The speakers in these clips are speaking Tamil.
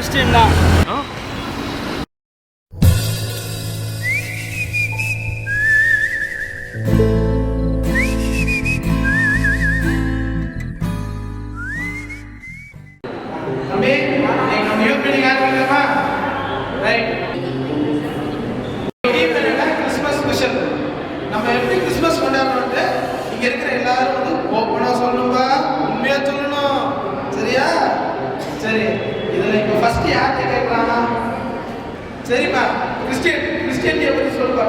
கிறிஸ்டின் தான். கிறிஸ்மஸ் ஸ்பெஷல் நம்ம எப்படி கிறிஸ்மஸ் கொண்டாடுறோம்ட்டு இங்க இருக்கிற எல்லாரும் வந்து ஓப்பனா சொல்லணும்பா, உண்மையா சொல்லணும், சரியா? சரி, இதுல இப்ப ஃபர்ஸ்ட் யார்கிட்ட கேட்கலாம்? சரிப்பா, கிறிஸ்டியன் பத்தி சொல்லுப்பா.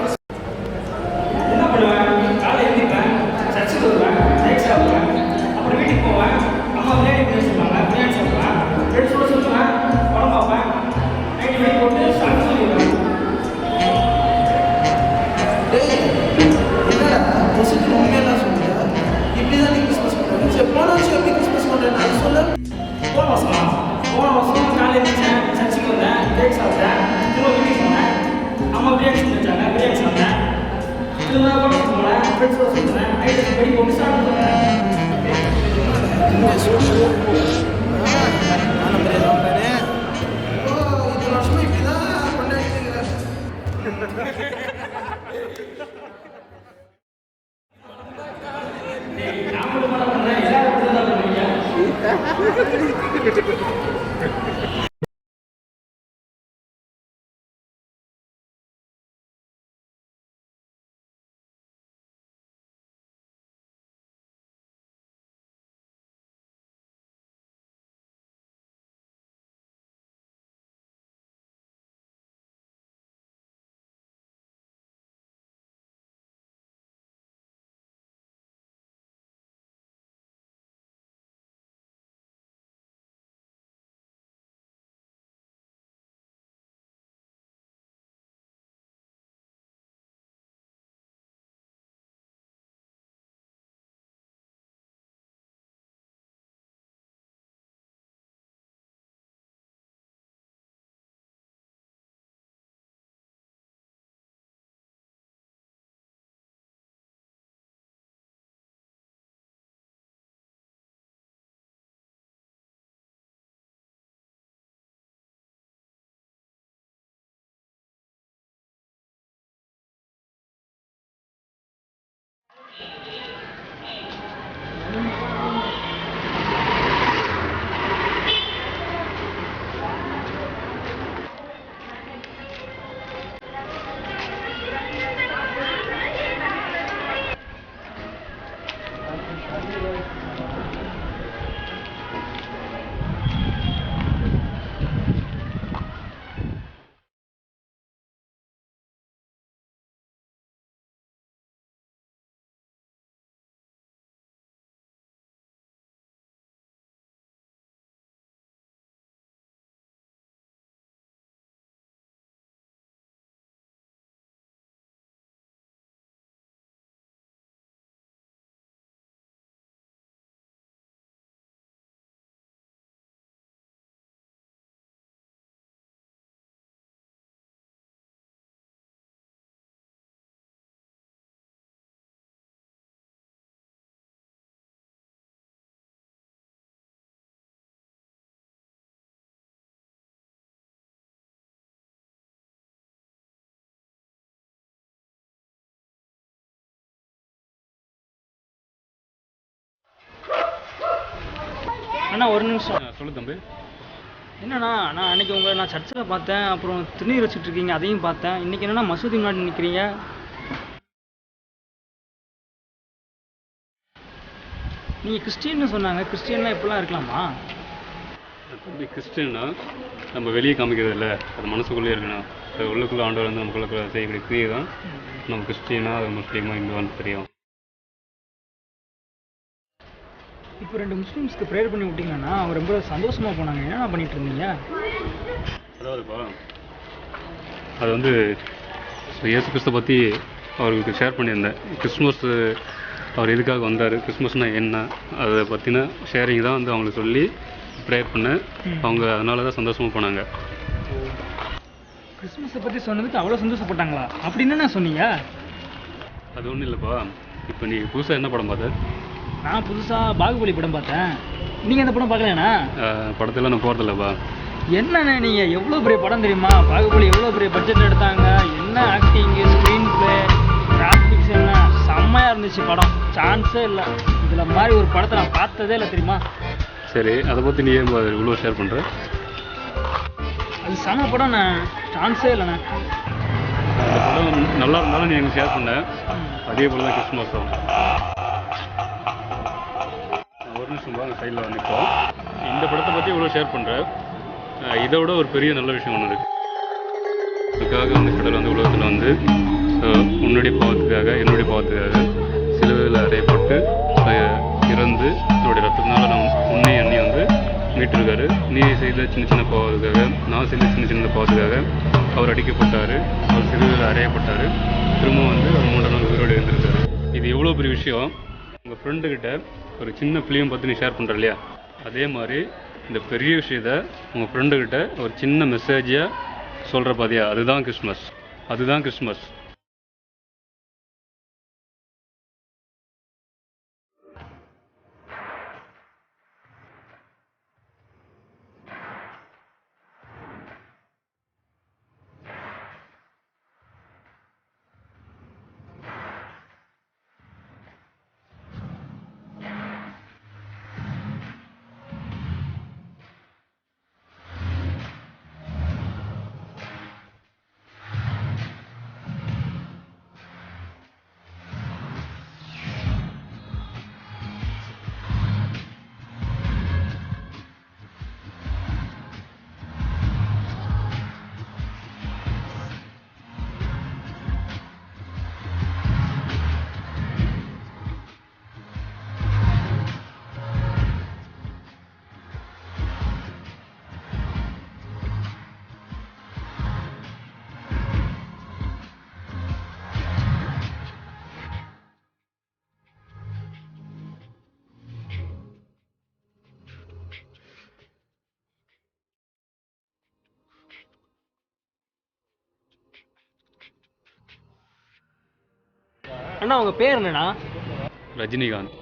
என்ன பண்ணுவேன்? காலை எழுந்திப்பேன், சர்ச்சுக்கு வருவேன், ரைட் சாப்பிடுவேன், அப்புறம் வீட்டுக்கு போவேன். அம்மா பிரியாணி பண்ணி வச்சுருப்பாங்க, பிரியாணி சாப்பிடுவேன், ஃப்ரெண்ட்ஸோட சொல்லுவேன், படம் பார்ப்பேன், நைட்டு வெளியே போட்டு சாப்பிட்டு சொல்லிடுவேன். என்னடா பொசுக்கு உண்மையெல்லாம் சொல்லுங்க, இப்படிதான் நீ கிறிஸ்மஸ் கொண்டாடுங்க. சரி, போன வருஷம் எப்படி கிறிஸ்மஸ் கொண்டாடுங்க அது சொல்லு. போன வருஷம் காலை எழுந்திரிச்சேன், சர்ச்சுக்கு வந்தேன், கேக் சாப்பிட்டேன், திரும்ப வீட்டுக்கு போனேன், அம்மா பிரியாணி செஞ்சு வச்சாங்க, பிரியாணி சாப்பிட்டேன், திரும்ப படம் போனேன், ஃப்ரெண்ட்ஸோட சொல்லுவேன், நைட்டு வெளியே போட்டு சாப்பிட்டு இத்தனை வருஷமா இப்படிதான் கொண்டாடிட்டு இருக்கிறேன். அண்ணா ஒரு நிமிஷம். சொல்லு தம்பி. என்னண்ணா, நான் அன்றைக்கி நான் சர்ச்சில் பார்த்தேன், அப்புறம் திருநீர் வச்சுட்ருக்கீங்க, அதையும் பார்த்தேன். இன்றைக்கி என்னென்னா மசூதி முன்னாடி நிற்கிறீங்க. நீங்கள் கிறிஸ்டின்னு சொன்னாங்க, கிறிஸ்டின்லாம் இப்படிலாம் இருக்கலாமா? தம்பி, கிறிஸ்டின்னா நம்ம வெளியே காமிக்கிறது இல்லை, அது மனசுக்குள்ளே இருக்கணும். அது உள்ளுக்குள்ளே ஆண்டவர் வந்து நமக்குள்ள செய்யக்கூடிய கிரியை தான் நம்ம கிறிஸ்டினா, அது முஸ்லீமா, இந்துவான்னு தெரியும். இப்போ 2 முஸ்லீம்ஸ்க்கு ப்ரேயர் பண்ணி விட்டிங்கன்னா அவங்க ரொம்ப சந்தோஷமாக போனாங்க. என்னென்ன பண்ணிட்டு இருந்தீங்க? அதாவதுப்பா, அது வந்து இயேசு கிறிஸ்தை பற்றி அவருக்கு ஷேர் பண்ணியிருந்தேன். கிறிஸ்மஸ் அவர் எதுக்காக வந்தார், கிறிஸ்மஸ்னால் என்ன, அதை பற்றின ஷேரிங் தான் வந்து அவங்களுக்கு சொல்லி ப்ரேயர் பண்ணேன். அவங்க அதனால தான் சந்தோஷமாக போனாங்க. கிறிஸ்மஸை பற்றி சொன்னதுக்கு அவ்வளோ சந்தோஷப்பட்டாங்களா? அப்படின்னு என்ன சொன்னீங்க? அது ஒன்றும் இல்லைப்பா. இப்போ நீ புதுசாக என்ன படம் பார்த்த? நான் புதுசாக பாகுபலி படம் பார்த்தேன். நீங்கள் அந்த படம் பார்க்கலண்ணா? படத்தெல்லாம் நான் போகிறதில்லப்பா. என்னண்ணே நீங்கள் எவ்வளோ பெரிய படம் தெரியுமா? பாகுபலி எவ்வளோ பெரிய பட்ஜெட் எடுத்தாங்க, என்ன ஆக்டிங்கு, ஸ்க்ரீன் ப்ளே, கிராஃபிக்ஸ் என்ன செம்மையாக இருந்துச்சு படம். சான்ஸே இல்லை. இதில் மாதிரி ஒரு படத்தை நான் பார்த்ததே இல்லை தெரியுமா? சரி, அதை பற்றி நீ ஏன் இவ்வளோ ஷேர் பண்ணுற? அது செம படம், நான் சான்ஸே இல்லைண்ணே. அந்த படம் நல்லா இருந்தாலும் நீ எனக்கு ஷேர் பண்ண. அதே போல் தான் கிறிஸ்மஸ் ஆகும். ஒரு நிமிஷம் அந்த சைடில் வந்துட்டோம். இந்த படத்தை பற்றி இவ்வளோ ஷேர் பண்ணுறேன். இதை விட ஒரு பெரிய நல்ல விஷயம் ஒன்று இருக்குது. அதுக்காக வந்து கடவுள் வந்து உலகத்தில் வந்து உன்னுடைய பாவத்துக்காக என்னுடைய பாவத்துக்காக சிலுவையில் அறையப்பட்டு இறந்து அவருடைய ரத்தத்தினால நம்ம உன்னை எண்ணி வந்து மீட்டிருக்காரு. நீ செய்த சின்ன சின்ன பாவத்துக்காக, நான் செய்த சின்ன சின்ன பாவத்துக்காக அவர் அடிக்கப்பட்டார், அவர் சிலுவையில் அறையப்பட்டார். திரும்ப வந்து அவர் 3 நாள் உயிரோடு இருந்திருக்காரு. இது எவ்வளோ பெரிய விஷயம். உங்கள் ஃப்ரெண்டுக்கிட்ட ஒரு சின்ன ஃபிலிம் பற்றி நீ ஷேர் பண்ணுற இல்லையா, அதே மாதிரி இந்த பெரிய விஷயத்த உங்கள் ஃப்ரெண்டுக்கிட்ட ஒரு சின்ன மெசேஜாக சொல்கிற பாதியா, அதுதான் கிறிஸ்மஸ். அதுதான் கிறிஸ்மஸ். அண்ணா உங்கள் பேர் என்னண்ணா? ரஜினிகாந்த்.